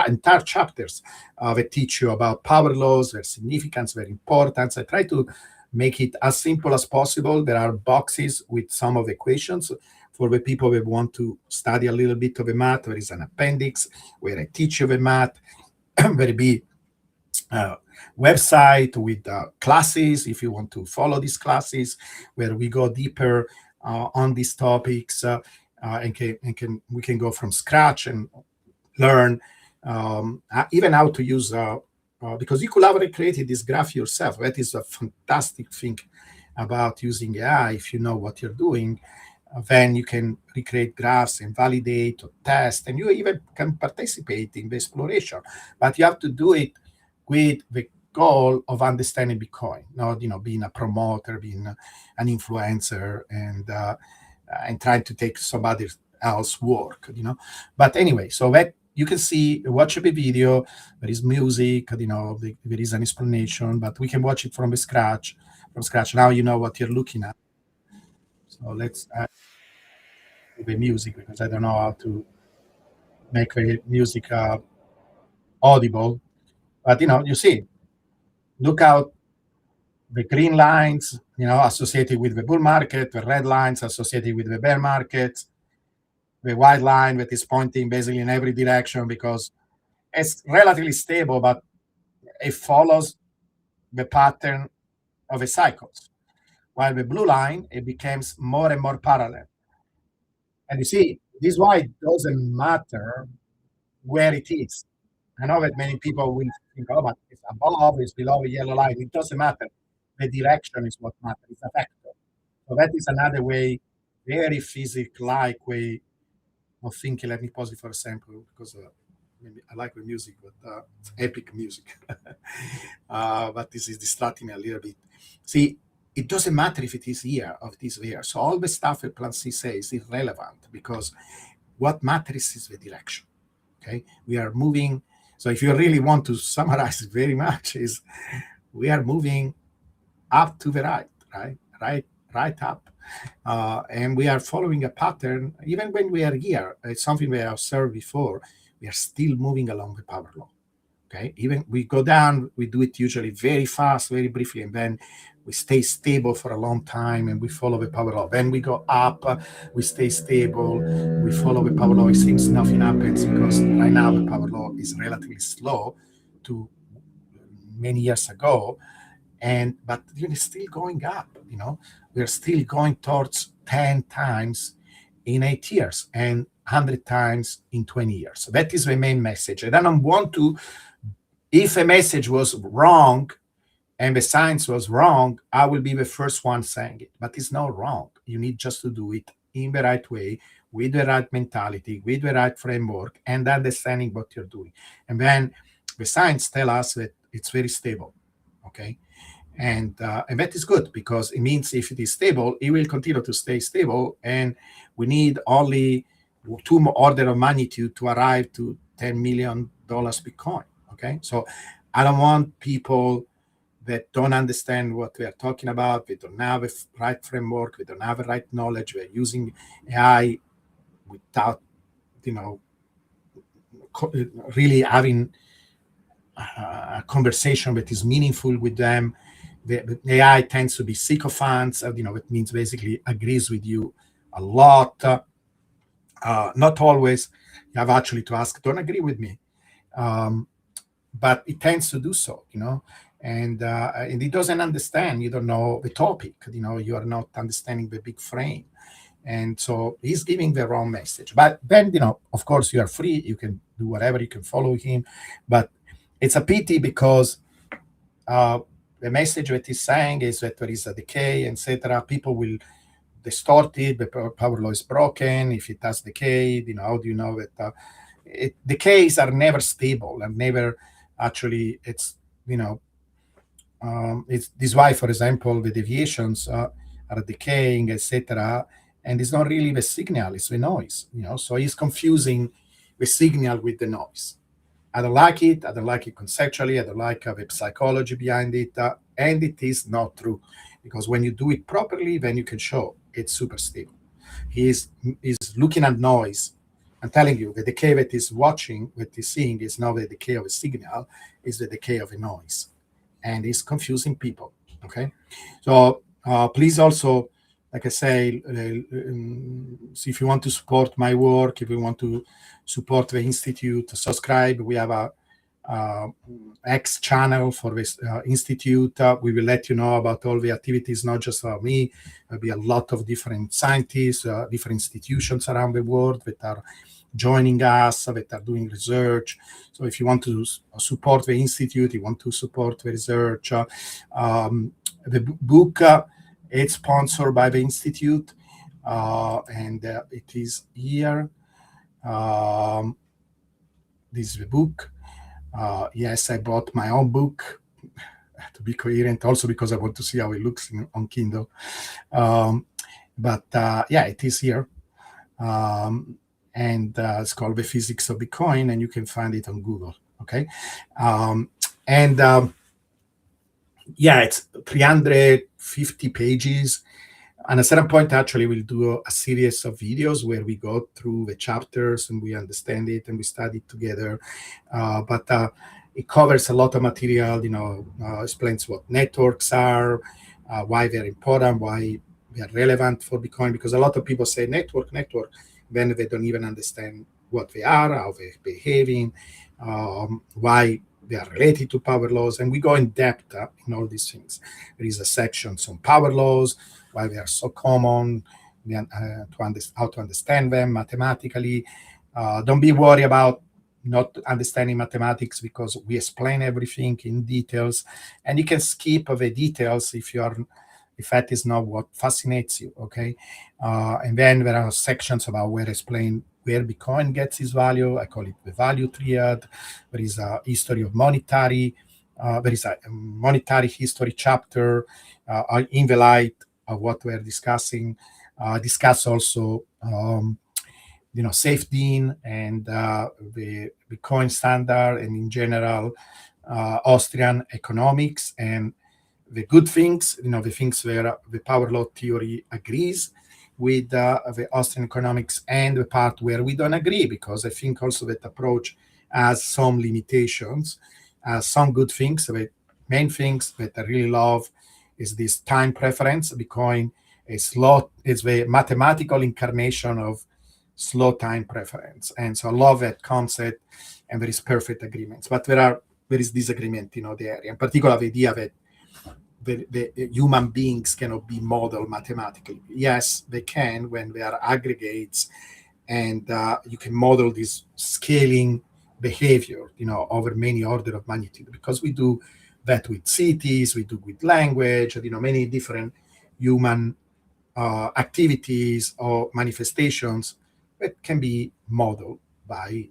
A: entire chapters that teach you about power laws, their significance, their importance. I try to make it as simple as possible. There are boxes with some of the equations for the people that want to study a little bit of the math. There is an appendix where I teach you the math. There be website with classes if you want to follow these classes where we go deeper on these topics we can go from scratch and learn even how to use because you could have recreated this graph yourself. That is a fantastic thing about using AI. If you know what you're doing, then you can recreate graphs and validate or test, and you even can participate in the exploration. But you have to do it with the goal of understanding Bitcoin, not being a promoter, being an influencer, and trying to take somebody else work. But anyway, so that you can see, watch the video. There is music, there is an explanation, but we can watch it from scratch. Now you know what you're looking at. So let's the music because I don't know how to make the music audible. But you see, look out the green lines, associated with the bull market, the red lines associated with the bear market, the white line that is pointing basically in every direction because it's relatively stable, but it follows the pattern of the cycles. While the blue line, it becomes more and more parallel. And you see, this is why it doesn't matter where it is. I know that many people will think, oh, but it's above, it's below the yellow line. It doesn't matter. The direction is what matters. It's a vector. So that is another way, very physics-like way of thinking. Let me pause it for a sample because maybe I like the music, but it's epic music. But this is distracting me a little bit. See, it doesn't matter if it is here or it is there. So all the stuff that PlanC says is irrelevant because what matters is the direction. Okay, we are moving. So if you really want to summarize it very much, is we are moving up to the right up. And we are following a pattern. Even when we are here, it's something we have observed before, we are still moving along the power law. Okay, even we go down, we do it usually very fast, very briefly, and then we stay stable for a long time and we follow the power law. Then we go up, we stay stable, we follow the power law. It seems nothing happens because right now the power law is relatively slow to many years ago. But it's still going up, we're still going towards 10 times in 8 years and 100 times in 20 years. So that is the main message. And I don't want to, if a message was wrong and the science was wrong, I will be the first one saying it. But it's not wrong. You need just to do it in the right way, with the right mentality, with the right framework, and understanding what you're doing. And then the science tells us that it's very stable. Okay. And that is good because it means if it is stable, it will continue to stay stable. And we need only 2 orders of magnitude to arrive to $10 million Bitcoin. Okay. So I don't want people that don't understand what we are talking about. We don't have the right framework. We don't have the right knowledge. We're using AI without, really having a conversation that is meaningful with them. The AI tends to be sycophants. It means basically agrees with you a lot. Not always. You have actually to ask, don't agree with me. But it tends to do so, and it doesn't understand. You don't know the topic. You are not understanding the big frame. And so he's giving the wrong message. But then, of course, you are free. You can do whatever. You can follow him. But it's a pity because the message that he's saying is that there is a decay, etc. People will distort it. The power law is broken. If it has decayed, how do you know that decays are never stable and never actually it's this why, for example, the deviations are decaying, etc. And it's not really the signal, it's the noise. So he's confusing we signal with the noise. I don't like it. I don't like it conceptually. I don't like the psychology behind it. And it is not true. Because when you do it properly, then you can show it's super stable. He's looking at noise. I'm telling you, the decay that is watching, what he's seeing is not the decay of a signal, is the decay of a noise. And it's confusing people. Okay? So please also, like I say, see if you want to support my work, if you want to support the Institute, subscribe. We have a X channel for this institute. We will let you know about all the activities, not just for me. There'll be a lot of different scientists, different institutions around the world that are joining us, that are doing research. So if you want to support the institute, you want to support the research, the book, it's sponsored by the institute, and it is here. This is the book. Yes, I bought my own book to be coherent, also because I want to see how it looks on Kindle. But yeah, it is here. And it's called The Physics of Bitcoin, and you can find it on Google. Okay. Yeah, it's 350 pages. At a certain point, actually, we'll do a series of videos where we go through the chapters and we understand it and we study it together. But it covers a lot of material, explains what networks are, why they're important, why they are relevant for Bitcoin, because a lot of people say network, then they don't even understand what they are, how they're behaving, why they are related to power laws, and we go in depth in all these things. There is a section on power laws, why they are so common, how to understand them mathematically. Don't be worried about not understanding mathematics, because we explain everything in details, and you can skip the details if that is not what fascinates you. Okay, and then there are sections about where explain where Bitcoin gets its value. I call it the value triad. There is a history of monetary. There is a monetary history chapter in the light of what we're discussing. Discuss also, safety and the Bitcoin standard, and in general, Austrian economics and the good things, the things where the power law theory agrees with the Austrian economics, and the part where we don't agree, because I think also that approach has some limitations, some good things. The main things that I really love is this time preference. Bitcoin is the mathematical incarnation of slow time preference. And so I love that concept, and there is perfect agreements. But there is disagreement in the area, in particular the idea that the human beings cannot be modeled mathematically. Yes, they can when they are aggregates, and you can model this scaling behavior, over many order of magnitude, because we do that with cities, we do with language, many different human activities or manifestations that can be modeled by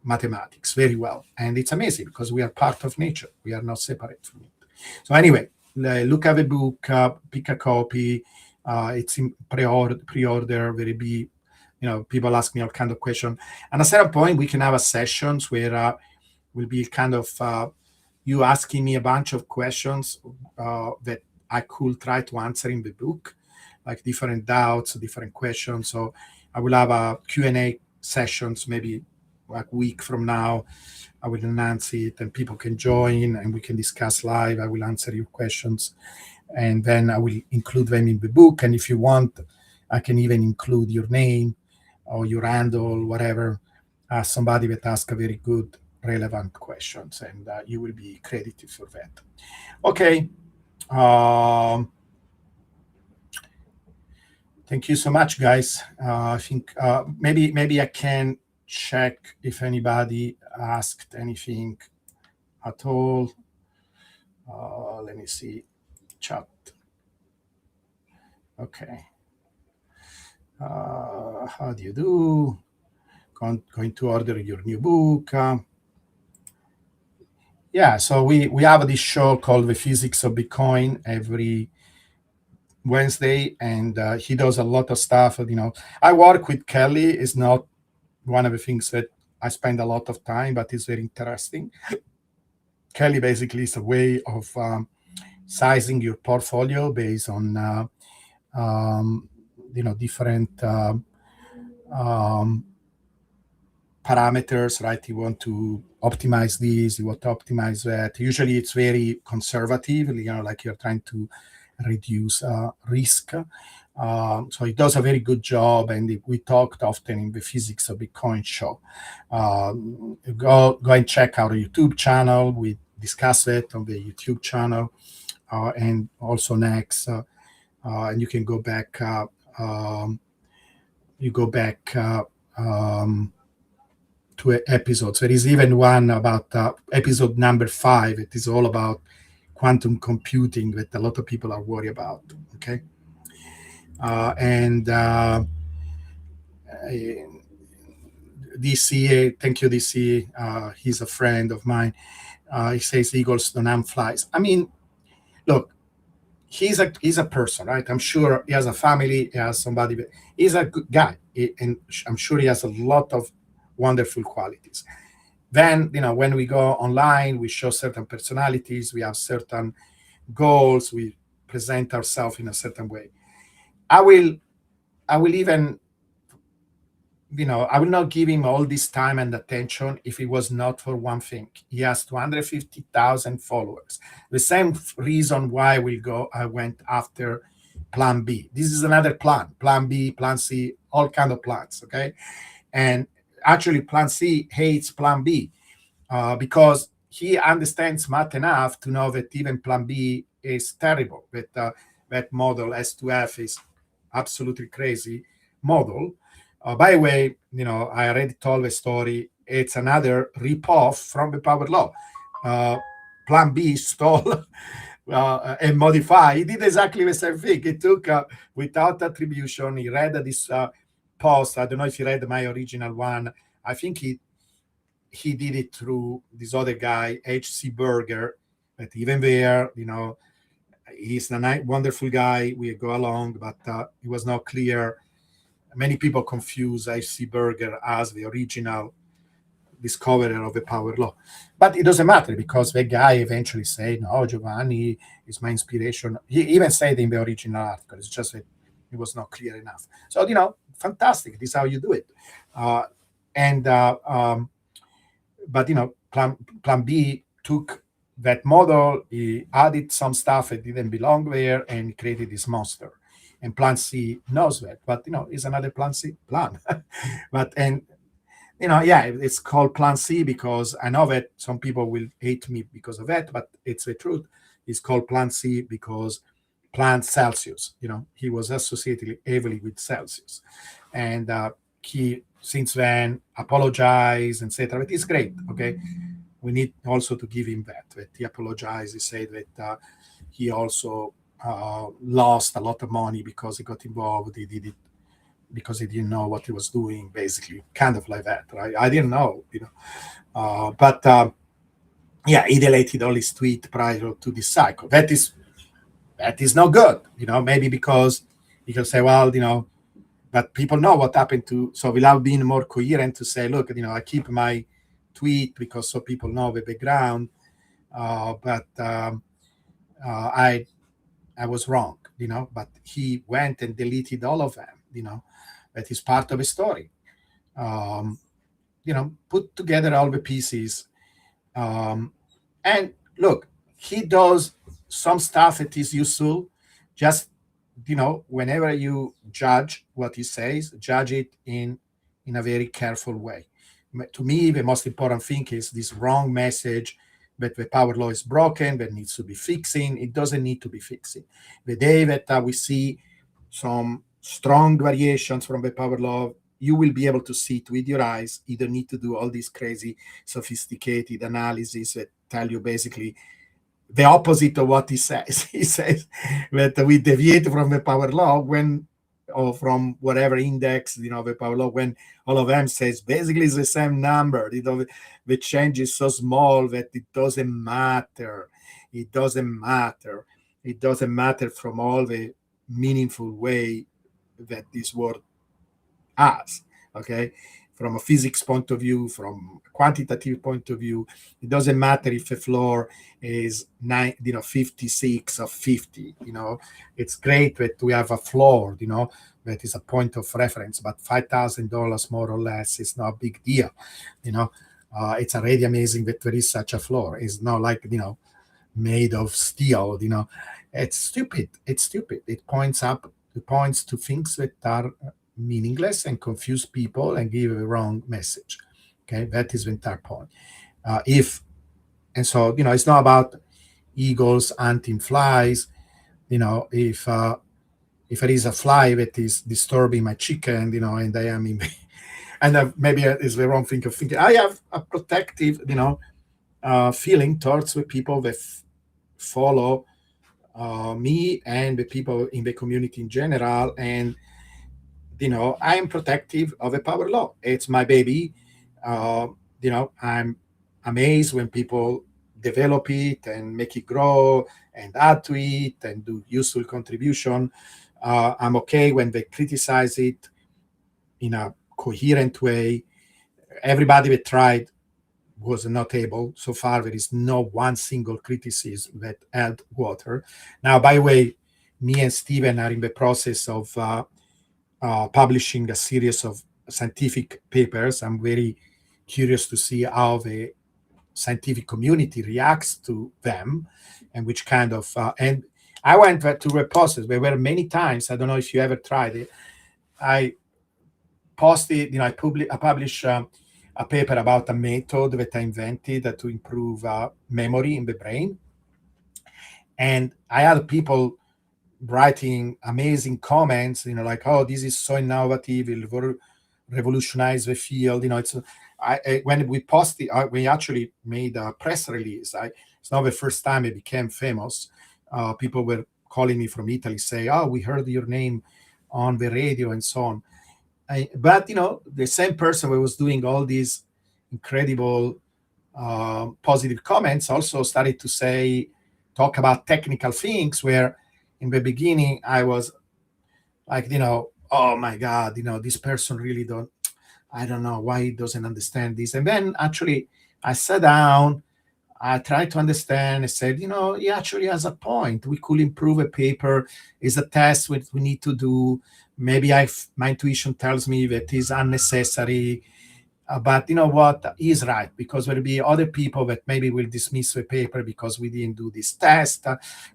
A: mathematics very well. And it's amazing because we are part of nature. We are not separate from it. So anyway, look at the book, pick a copy. It's in pre-order. Will be, people ask me all kind of questions. And at a certain point, we can have a sessions where will be kind of you asking me a bunch of questions that I could try to answer in the book, like different doubts, different questions. So I will have a Q&A sessions, maybe like a week from now. I will announce it and people can join and we can discuss live. I will answer your questions and then I will include them in the book. And if you want, I can even include your name or your handle, whatever, somebody that asks a very good, relevant questions, and you will be credited for that. Okay. Thank you so much, guys. I think maybe I can check if anybody asked anything at all. Let me see. Chat. Okay. How do you do? Going to order your new book. Yeah, so we have this show called The Physics of Bitcoin every Wednesday, and he does a lot of stuff. I work with Kelly. Is not one of the things that I spend a lot of time, but it's very interesting. Kelly basically is a way of sizing your portfolio based on um, different um, parameters, right? You want to optimize this, you want to optimize that. Usually it's very conservative, like you're trying to reduce risk. So it does a very good job, and we talked often in the Physics of Bitcoin show. Go and check our YouTube channel. We discuss it on the YouTube channel, and also next, and you can go back. You go back to episodes. There is even one about episode number 5. It is all about quantum computing that a lot of people are worried about. Okay, and DC, thank you, DC. He's a friend of mine. He says eagles don't harm flies. I mean, look, he's a person, right? I'm sure he has a family, he has somebody. He's a good guy, and I'm sure he has a lot of wonderful qualities. Then, when we go online, we show certain personalities, we have certain goals, we present ourselves in a certain way. I will, I will even, I will not give him all this time and attention if it was not for one thing. He has 250,000 followers. The same reason why I went after Plan B. This is another Plan B, Plan C, all kind of plans. Okay, and actually, Plan C hates Plan B because he understands math enough to know that even Plan B is terrible. That model S2F is absolutely crazy model. By the way, I already told the story. It's another rip-off from the power law. Uh, Plan B stole and modified. He did exactly the same thing. He took without attribution. He read this post. I don't know if he read my original one. I think he did it through this other guy, H.C. Berger. But even there, he's a wonderful guy. We go along, but it was not clear. Many people confuse H.C. Berger as the original discoverer of the power law. But it doesn't matter because the guy eventually said, no, Giovanni is my inspiration. He even said in the original article, it's just that it was not clear enough. So, fantastic. This is how you do it. And but plan B took that model, he added some stuff that didn't belong there, and created this monster. And Plan C knows that, but it's another Plan C plan. But yeah, it's called Plan C because I know that some people will hate me because of that, but it's the truth. It's called Plan C because Plan Celsius. He was associated heavily with Celsius, and he since then apologized and said that it's great. Okay, we need also to give him that he apologized. He said that he also lost a lot of money because he got involved. He did it because he didn't know what he was doing, basically, kind of like that, right? I didn't know, but yeah, he deleted all his tweet prior to this cycle. That is not good, maybe because you can say, well, but people know what happened to, so without being more coherent to say, look, I keep my tweet because so people know the background, but I was wrong, but he went and deleted all of them, that is part of a story. Put together all the pieces. And look, he does some stuff that is useful. Just, whenever you judge what he says, judge it in a very careful way. To me, the most important thing is this wrong message that the power law is broken, that needs to be fixing. It doesn't need to be fixing. The day that we see some strong variations from the power law, you will be able to see it with your eyes. You don't need to do all these crazy, sophisticated analysis that tell you basically the opposite of what he says. He says that we deviate from the power law when, or from whatever index, the power law, when all of them says basically it's the same number. The change is so small that it doesn't matter. It doesn't matter. It doesn't matter from all the meaningful way that this word has. Okay, from a physics point of view, from a quantitative point of view. It doesn't matter if a floor is 56 or 50. It's great that we have a floor, that is a point of reference, but $5,000 more or less is not a big deal. you know it's already amazing that there is such a floor. It's not like made of steel. It's stupid. It points to things that are meaningless and confuse people and give a wrong message. Okay, that is the entire point. If and so it's not about eagles hunting flies. If there is a fly that is disturbing my chicken, and I am in, and maybe it's the wrong thing of thinking. I have a protective, feeling towards the people that follow me and the people in the community in general. And I am protective of a power law. It's my baby. I'm amazed when people develop it and make it grow and add to it and do useful contribution. I'm okay when they criticize it in a coherent way. Everybody that tried was not able. So far, there is no one single criticism that held water. Now, by the way, me and Steven are in the process of publishing a series of scientific papers. I'm very curious to see how the scientific community reacts to them and which kind of and I went through a process. There were many times, I don't know if you ever tried it, I posted, I published a paper about a method that I invented to improve memory in the brain. And I had people writing amazing comments, like, "Oh, this is so innovative, it will revolutionize the field." When we posted, we actually made a press release. It's not the first time it became famous. People were calling me from Italy, say, "Oh, we heard your name on the radio," and so on. But the same person who was doing all these incredible positive comments also started to talk about technical things, where in the beginning I was like, oh my God, this person really I don't know why he doesn't understand this. And then actually I sat down, I tried to understand. I said, he actually has a point. We could improve a paper. Is a test we need to do. Maybe my intuition tells me that is unnecessary. But you know what? He's right, because there'll be other people that maybe will dismiss the paper because we didn't do this test,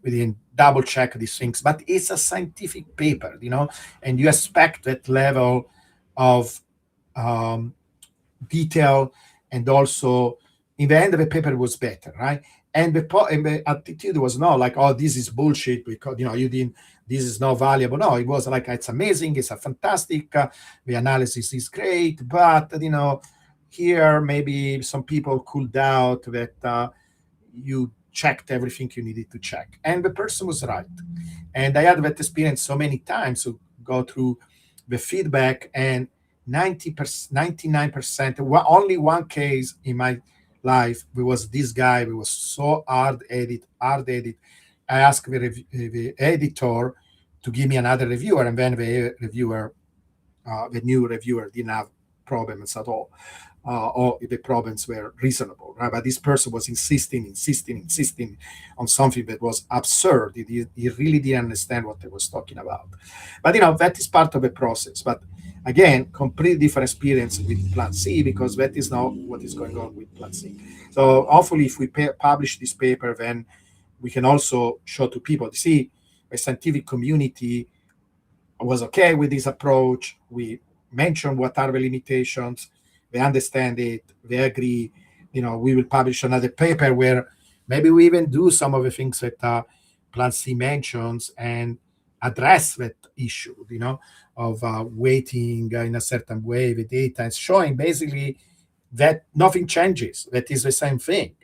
A: we didn't double check these things. But it's a scientific paper, and you expect that level of detail, and also in the end the paper was better, right? And the attitude was not like, "Oh, this is bullshit because you didn't, this is not valuable." No, it was like, "It's amazing, it's a fantastic, the analysis is great, but here maybe some people could doubt that you checked everything you needed to check." And the person was right. And I had that experience so many times to go through the feedback, and 99%, only one case in my life, there was this guy who was so hard edit. I asked the editor to give me another reviewer, and then the new reviewer didn't have problems at all, or the problems were reasonable, right? But this person was insisting on something that was absurd. He really didn't understand what they was talking about. But that is part of the process. But again, completely different experience with PlanC, because that is not what is going on with PlanC. So hopefully, if we publish this paper, then we can also show to people, see, the scientific community was okay with this approach. We mentioned what are the limitations. They understand it. They agree. We will publish another paper where maybe we even do some of the things that PlanC mentions and address that issue, of weighting in a certain way the data, and showing basically that nothing changes. That is the same thing,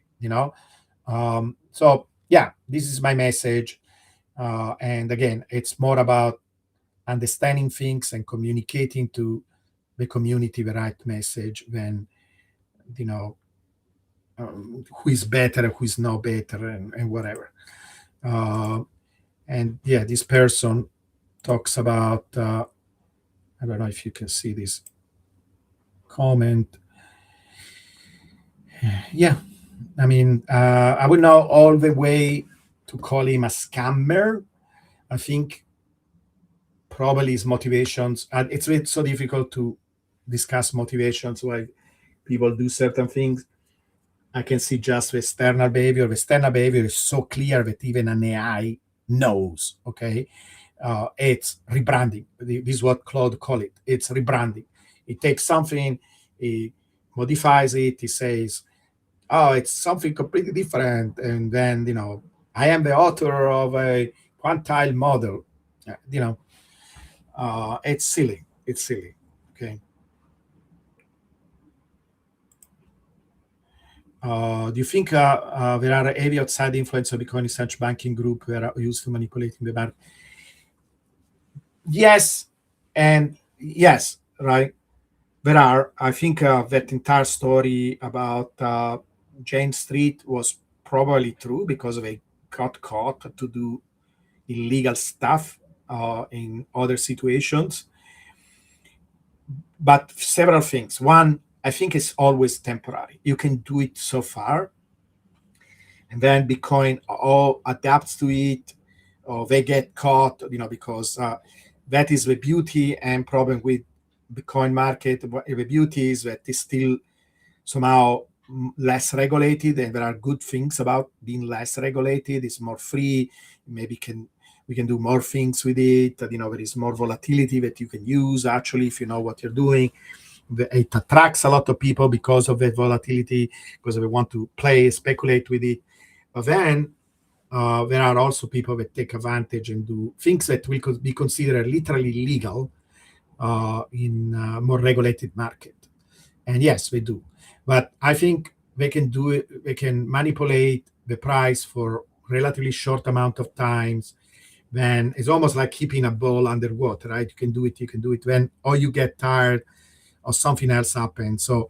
A: So yeah, this is my message. And again, it's more about understanding things and communicating to the community the right message than who is better, who is not better, and whatever. And yeah, this person talks about I don't know if you can see this comment. Yeah, I mean, I would not all the way to call him a scammer. I think probably his motivations, and it's so difficult to discuss motivations why people do certain things. I can see just the external behavior. The external behavior is so clear that even an AI knows. Okay, it's rebranding. This is what Claude call it. It's rebranding. It takes something, it modifies it. It says, "Oh, it's something completely different," and then I am the author of a quantile model. It's silly. It's silly. Okay. Do you think there are heavy outside influence of Bitcoin research banking group that are used to manipulating the market? Yes, and yes, right. There are. I think that entire story about Jane Street was probably true because they got caught to do illegal stuff in other situations. But several things. One, I think it's always temporary. You can do it so far, and then Bitcoin all adapts to it, or they get caught, because that is the beauty and problem with Bitcoin market. The beauty is that it's still somehow less regulated, and there are good things about being less regulated. It's more free. Maybe we can do more things with it. There is more volatility that you can use actually if you know what you're doing. It attracts a lot of people because of the volatility, because they want to play, speculate with it. But then there are also people that take advantage and do things that will be considered literally legal in a more regulated market. And yes, they do. But I think they can do it. They can manipulate the price for relatively short amount of times. Then it's almost like keeping a ball underwater, right? You can do it. You can do it when, or you get tired, or something else happens. So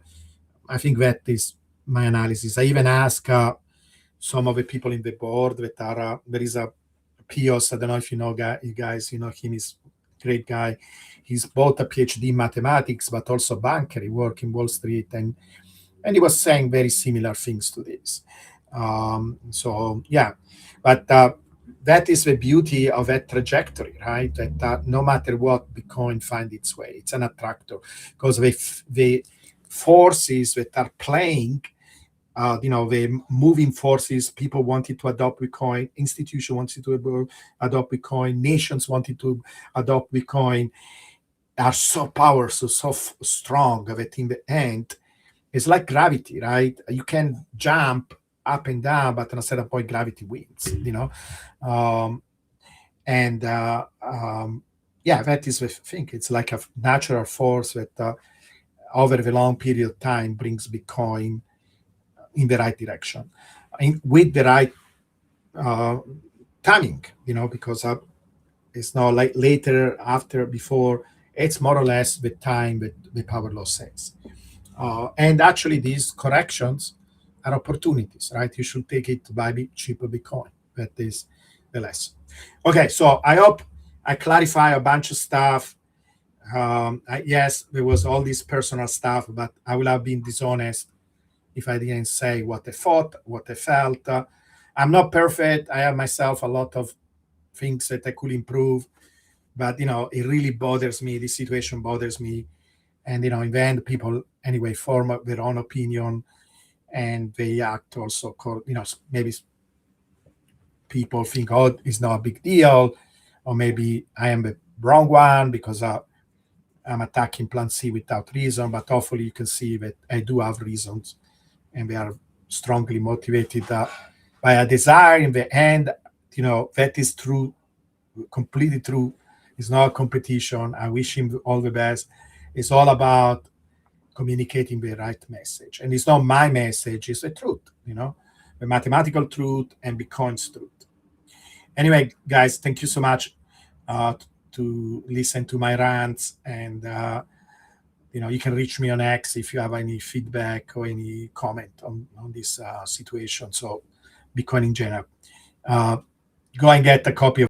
A: I think that is my analysis. I even ask some of the people in the board that are there is a Pios. I don't know if you guys, him is a great guy. He's both a PhD in mathematics but also banker. He worked in Wall Street, and he was saying very similar things to this. So yeah, but that is the beauty of that trajectory, right? That no matter what, Bitcoin find its way. It's an attractor because the forces that are playing, the moving forces, people wanted to adopt Bitcoin, institutions wanted to adopt Bitcoin, nations wanted to adopt Bitcoin, are so powerful, so strong that in the end, it's like gravity, right? You can jump up and down, but at a certain point, gravity wins. Um, and yeah, that is the thing. It's like a natural force that over the long period of time brings Bitcoin in the right direction, with the right uh, timing, because it's not like later, after, before. It's more or less the time that the power law says. And actually, these corrections are opportunities, right? You should take it to buy cheaper Bitcoin. That is the lesson. Okay, so I hope I clarify a bunch of stuff. Yes, there was all this personal stuff, but I would have been dishonest if I didn't say what I thought, what I felt. I'm not perfect. I have myself a lot of things that I could improve, but it really bothers me. This situation bothers me, and in the end, people anyway form their own opinion, and they act also. Maybe people think, oh, it's not a big deal, or maybe I am the wrong one because I'm attacking PlanC without reason. But hopefully, you can see that I do have reasons, and they are strongly motivated by a desire in the end. That is true, completely true. It's not a competition. I wish him all the best. It's all about communicating the right message. And it's not my message, it's the truth, the mathematical truth and Bitcoin's truth. Anyway, guys, thank you so much to listen to my rants. And, you can reach me on X if you have any feedback or any comment on this situation. So Bitcoin in general. Go and get a copy of